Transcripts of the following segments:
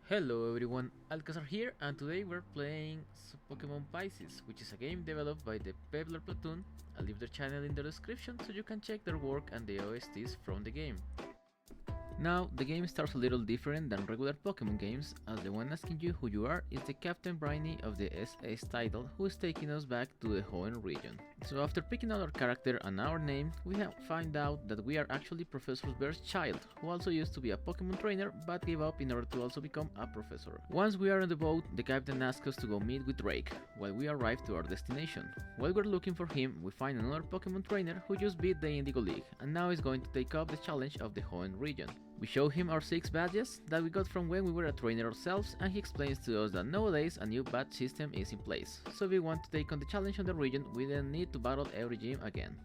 Hello everyone, Alcazar here, and today we're playing Pokemon Pisces, which is a game developed by the Pebbler Platoon. I'll leave their channel in the description so you can check their work and the OSTs from the game. Now, the game starts a little different than regular Pokemon games, as the one asking you who you are is the Captain Briny of the SS title, who is taking us back to the Hoenn region. So after picking out our character and our name, we find out that we are actually Professor Bear's child, who also used to be a Pokemon trainer but gave up in order to also become a professor. Once we are on the boat, the captain asks us to go meet with Drake, while we arrive to our destination. While we're looking for him, we find another Pokemon trainer who just beat the Indigo League, and now is going to take up the challenge of the Hoenn region. We show him our 6 badges that we got from when we were a trainer ourselves, and he explains to us that nowadays a new badge system is in place, so if we want to take on the challenge on the region, we then need to battle every gym again.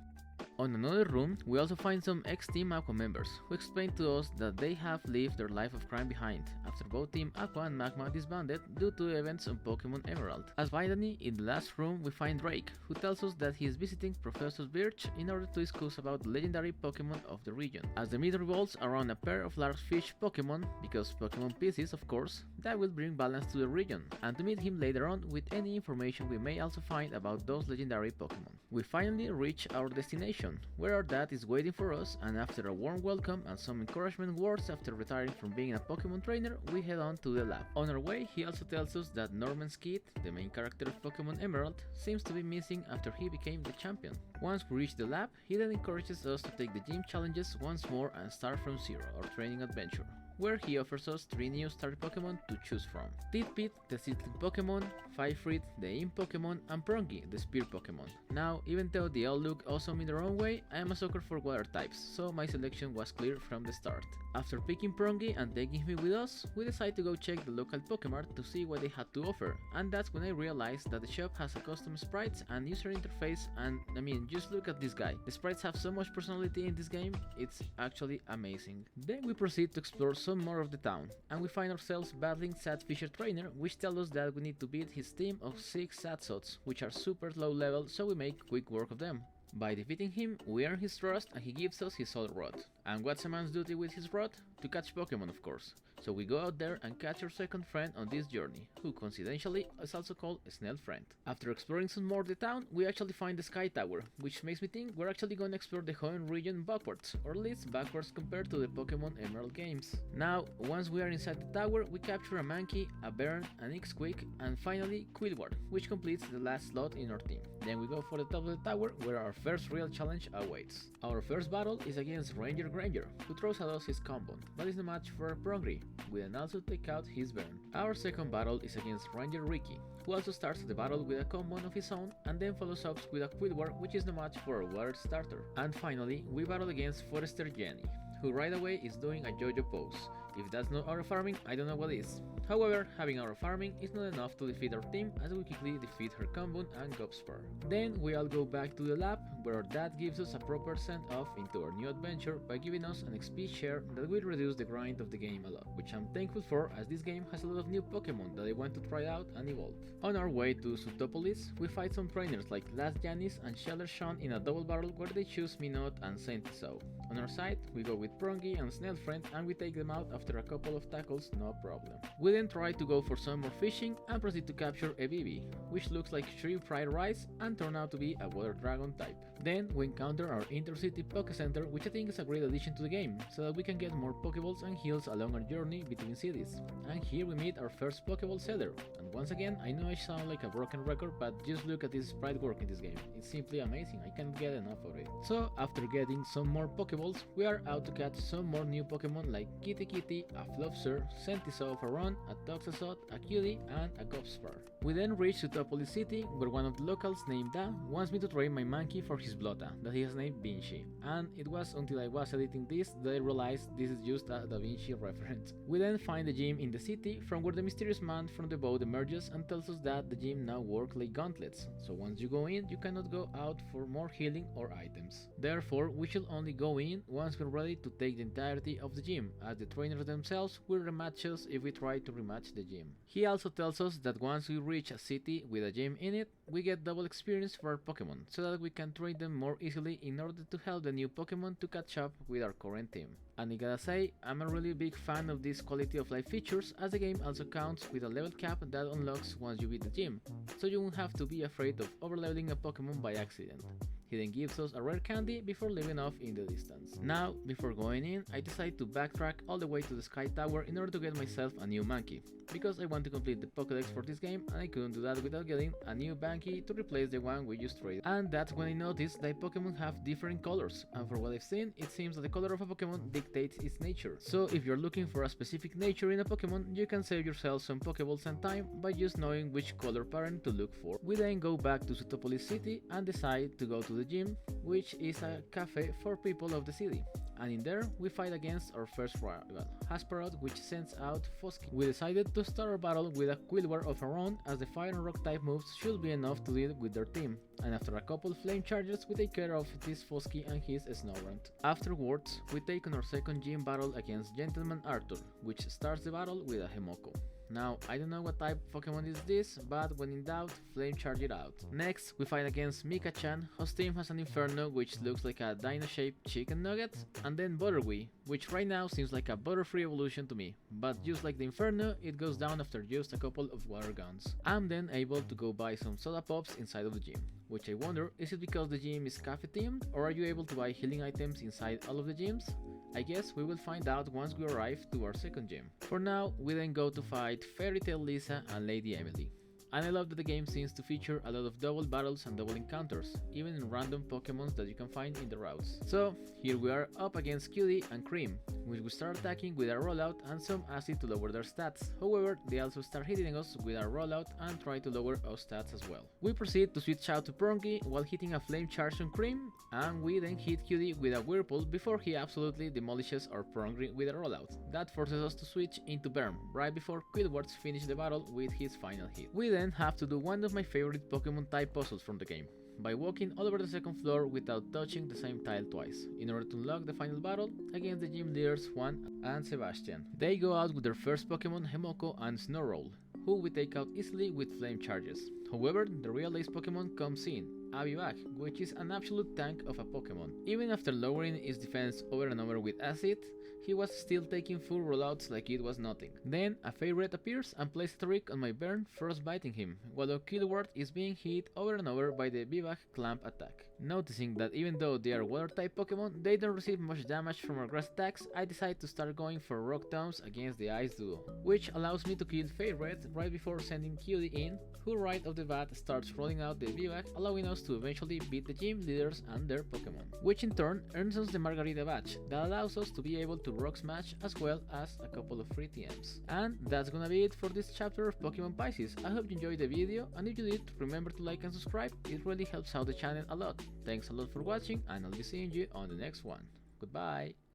On another room, we also find some ex-Team Aqua members, who explain to us that they have left their life of crime behind, after both Team Aqua and Magma disbanded due to events on Pokemon Emerald. As finally, in the last room, we find Drake, who tells us that he is visiting Professor Birch in order to discuss about the legendary Pokemon of the region. As the meet revolves around a pair of large fish Pokemon, because Pokemon Pisces of course, that will bring balance to the region, and to meet him later on with any information we may also find about those legendary Pokemon. We finally reach our destination, where our dad is waiting for us, and after a warm welcome and some encouragement words after retiring from being a Pokemon trainer, we head on to the lab. On our way, he also tells us that Norman's kid, the main character of Pokemon Emerald, seems to be missing after he became the champion. Once we reach the lab, he then encourages us to take the gym challenges once more and start from zero, our training adventure, where he offers us 3 new starter Pokemon to choose from: Tidpit, the Seedling Pokemon, Firefrit, the Imp Pokemon, and Prongy, the Spear Pokemon. Now, even though they all look awesome in their own way, I am a sucker for water types, so my selection was clear from the start. After picking Prongy and taking him with us, we decide to go check the local Pokemart to see what they had to offer, and that's when I realized that the shop has a custom sprites and user interface, and I mean, just look at this guy. The sprites have so much personality in this game, it's actually amazing. Then we proceed to explore some more of the town, and we find ourselves battling Sad Fisher Trainer, which tells us that we need to beat his team of 6 Satsots, which are super low level, so we make quick work of them. By defeating him, we earn his trust and he gives us his Soul Rod. And what's a man's duty with his rod? To catch Pokemon, of course. So we go out there and catch our second friend on this journey, who coincidentally is also called Snell Friend. After exploring some more of the town, we actually find the Sky Tower, which makes me think we're actually going to explore the Hoenn region backwards, or at least backwards compared to the Pokemon Emerald games. Now, once we are inside the tower, we capture a Mankey, a Baron, an Ixquick, and finally Quillward, which completes the last slot in our team. Then we go for the top of the tower, where our first real challenge awaits. Our first battle is against Ranger Granger, who throws at us his combo, but is no match for Prongry. We then also take out his Baron. Our second battle is against Ranger Ricky, who also starts the battle with a combo of his own and then follows up with a Quillward, which is no match for a water starter. And finally, we battle against Forester Jenny, who right away is doing a JoJo pose. If that's not Aura Farming, I don't know what is. However, having Aura Farming is not enough to defeat our team, as we quickly defeat her Combun and Gobspur. Then we all go back to the lab, where our dad gives us a proper send off into our new adventure by giving us an XP share that will reduce the grind of the game a lot, which I'm thankful for, as this game has a lot of new Pokemon that I want to try out and evolve. On our way to Sutopolis, we fight some trainers like Last Janis and Sheller Sean in a double battle where they choose Minot and Sentiso. On our side, we go with Prongy and Snell Friend and we take them out after a couple of tackles, no problem. We then try to go for some more fishing and proceed to capture a Eevee, which looks like shrimp fried rice and turned out to be a water dragon type. Then we encounter our Intercity Poké Center, which I think is a great addition to the game, so that we can get more Pokeballs and heals along our journey between cities. And here we meet our first Pokeball seller, and once again, I know I sound like a broken record, but just look at this sprite work in this game. It's simply amazing, I can't get enough of it. So after getting some more Pokeballs, we are out to catch some more new Pokemon like Kitty Kitty, a Flopsir, Sentiso of a Run, a Toxasot, a Cutie, and a Gobspur. We then reach Sutopolis City, where one of the locals named Da wants me to train my Mankey for his Blotta, that he has named Vinci. And it was until I was editing this that I realized this is just a Da Vinci reference. We then find the gym in the city, from where the mysterious man from the boat emerges and tells us that the gym now works like gauntlets, so once you go in, you cannot go out for more healing or items. Therefore, we should only go in in once we're ready to take the entirety of the gym, as the trainers themselves will rematch us if we try to rematch the gym. He also tells us that once we reach a city with a gym in it, we get double experience for our Pokemon, so that we can train them more easily in order to help the new Pokemon to catch up with our current team. And I gotta say, I'm a really big fan of these quality of life features, as the game also counts with a level cap that unlocks once you beat the gym, so you won't have to be afraid of overleveling a Pokemon by accident. He then gives us a rare candy before leaving off in the distance. Now, before going in, I decide to backtrack all the way to the Sky Tower in order to get myself a new Mankey, because I want to complete the Pokédex for this game and I couldn't do that without getting a new Mankey to replace the one we just traded. And that's when I noticed that Pokémon have different colors, and for what I've seen, it seems that the color of a Pokémon dictates its nature. So if you're looking for a specific nature in a Pokémon, you can save yourself some Pokéballs and time by just knowing which color pattern to look for. We then go back to Sutopolis City and decide to go to the gym, which is a cafe for people of the city. And in there, we fight against our first rival, Hasparot, which sends out Fosky. We decided to start our battle with a Quillwar of our own, as the fire and rock type moves should be enough to deal with their team, and after a couple flame charges we take care of this Fosky and his Snorunt. Afterwards, we take on our second gym battle against Gentleman Arthur, which starts the battle with a Hemoko. Now, I don't know what type of Pokemon is this, but when in doubt, flame charge it out. Next, we fight against Mika-chan, whose team has an Inferno which looks like a dino-shaped chicken nugget, and then Butterwee, which right now seems like a Butterfree evolution to me, but just like the Inferno, it goes down after just a couple of water guns. I'm then able to go buy some soda pops inside of the gym, which I wonder, is it because the gym is cafe themed, or are you able to buy healing items inside all of the gyms? I guess we will find out once we arrive to our second gym. For now, we then go to fight Fairy Tail Lisa and Lady Emily. And I love that the game seems to feature a lot of double battles and double encounters, even in random Pokémons that you can find in the routes. So, here we are up against Cutie and Cream, which we start attacking with our rollout and some acid to lower their stats. However, they also start hitting us with our rollout and try to lower our stats as well. We proceed to switch out to Pronky while hitting a flame charge on Cream, and we then hit Cutie with a Whirlpool before he absolutely demolishes our Pronky with a rollout. That forces us to switch into Berm, right before Quillwards finish the battle with his final hit. We then have to do one of my favorite Pokemon type puzzles from the game, by walking all over the second floor without touching the same tile twice, in order to unlock the final battle against the gym leaders Juan and Sebastian. They go out with their first Pokemon Hemoko and Snowroll, who we take out easily with flame charges. However, the real ace Pokemon comes in, Abibag, which is an absolute tank of a Pokemon. Even after lowering its defense over and over with acid, he was still taking full rollouts like it was nothing. Then a favorite appears and plays a trick on my burn, first biting him, while the Quillward is being hit over and over by the Vivag clamp attack. Noticing that even though they are water type Pokemon, they don't receive much damage from our grass attacks, I decide to start going for rock tombs against the ice duo, which allows me to kill Favorite right before sending Cutie in, who right off the bat starts rolling out the Vivag, allowing us to eventually beat the gym leaders and their Pokemon, which in turn earns us the Margarita badge that allows us to be able to rock smash as well as a couple of free TMs. And that's gonna be it for this chapter of Pokemon Pisces. I hope you enjoyed the video, and if you did, remember to like and subscribe, it really helps out the channel a lot. Thanks a lot for watching, and I'll be seeing you on the next one. Goodbye!